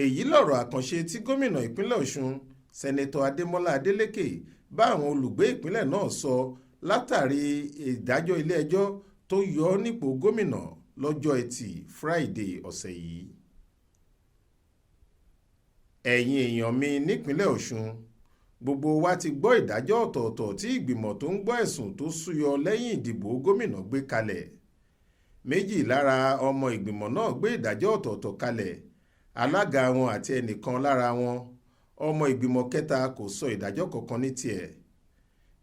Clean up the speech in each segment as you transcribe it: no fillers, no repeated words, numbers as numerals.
èyí lọ̀rọ̀ àkànṣe tí gómìnà ìpínlẹ̀ Ọ̀ṣun sẹ́nẹ́tọ̀ Adémọ́lá Adeleke bá àwọn olùgbé ìpínlẹ̀ náà sọ látàrí ìdájọ́ ilé-ẹjọ́ tó yọ ọ́ nípò gómìnà lọ́jọ́ Ẹtì Friday ọ̀sẹ̀ yìí. ẹ̀yin èèyàn mi nípínlẹ̀ Ọ̀ṣun, gbogbo wa ti gbọ́ ìdájọ́ ọ̀tọ̀ọ̀tọ̀ tí ìgbìmọ̀ tó ń gbọ́ ẹ̀sùn tó súyọ lẹ́yìn ìdìbò gómìnà gbé kalẹ̀. Méjì lára ọmọ ìgbìmọ̀ náà gbé ìdájọ́ ọ̀tọ̀ọ̀tọ̀ kalẹ̀, alága wọn àti ẹnìkan lára wọn. Ọmọ ìgbìmọ̀ kẹta kò sọ ìdájọ́ kankan ní tiẹ̀.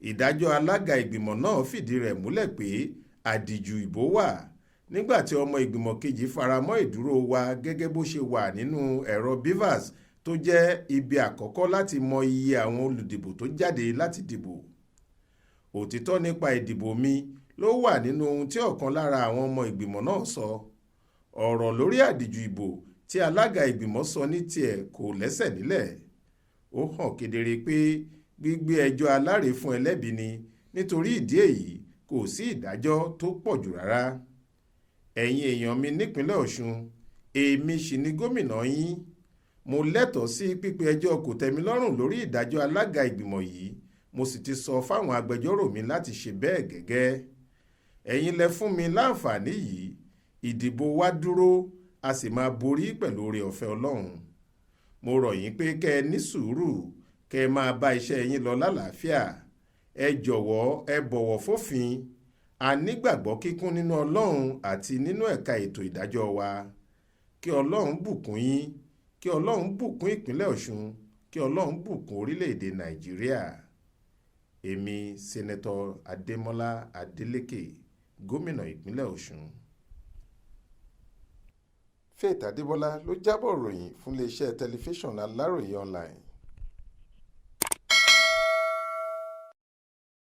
Ìdájọ́ alága ìgbìmọ̀ náà fìdí rẹ̀ múlẹ̀ pé àdìjú ìbò wà, nígbà tí ọmọ ìgbìmọ̀ kejì faramọ́ ìdúró wa gẹ́gẹ́ bó ṣe wà nínú ẹ̀rọ BVAS tó jẹ́ ibi àkọ́kọ́ láti mọ iye àwọn olùdìbò tó jáde láti dìbò. Òtítọ́ nípa ìdìbò mi ló wà nínú ohun tí ọ̀kan lára àwọn ọmọ ìgbìmọ̀ náà sọ. Ọ̀rọ̀ lórí àdìjú ìbò tí alága ìgbìmọ̀ sọ ní tiẹ̀ kò lẹ́sẹ̀ nílẹ̀. Ó hàn kedere pé gbígbé ẹjọ́ aláre fún ẹlẹ́bi ni, nítorí ìdí èyí kò sí ìdájọ́ tó pọ̀ jù rárá. Ẹ̀yin èèyàn mi nípínlẹ̀ Ọ̀ṣun, èmi sì ni gómìnà yín. Mo lẹ́tọ̀ọ́ sí pípe ẹjọ́ kòtẹ́milọ́rùn lórí ìdájọ́ alága ìgbìmọ̀ yìí, mo sì ti sọ fáwọn agbẹjọ́rò mi láti ṣe bẹ́ẹ̀ gẹ́gẹ́. Ẹ̀yin lẹ fún mi láǹfààní yìí, ìdìbò wa dúró, a sì máa borí pẹ̀lú oore ọ̀fẹ́ Ọlọ́run. Mo rọ̀ yín pé kẹ́ ẹ ní sùúrù, kẹ́ ẹ máa bá iṣẹ́ yín lọ lálàáfíà. Ẹ jọ̀wọ́ ẹ bọ̀wọ̀ fófin. A nígbàgbọ́ kíkún nínú Ọlọ́run àti nínú ẹ̀ka ètò ìdájọ́ wa. Kí Ọlọ́run bùkún yín, kí Ọlọ́run bùkún ìpínlẹ̀ Ọ̀ṣun, kí Ọlọ́run bùkún orílẹ̀-èdè Nàìjíríà. Èmi sẹ́nẹ́tọ̀ Adémọ́lá Adeleke, gómìnà ìpínlẹ̀ Ọ̀ṣun. Faith Adébọ́lá ló jábọ̀ ròyìn fún iléeṣẹ́ tẹlifíṣàn Aláròye online.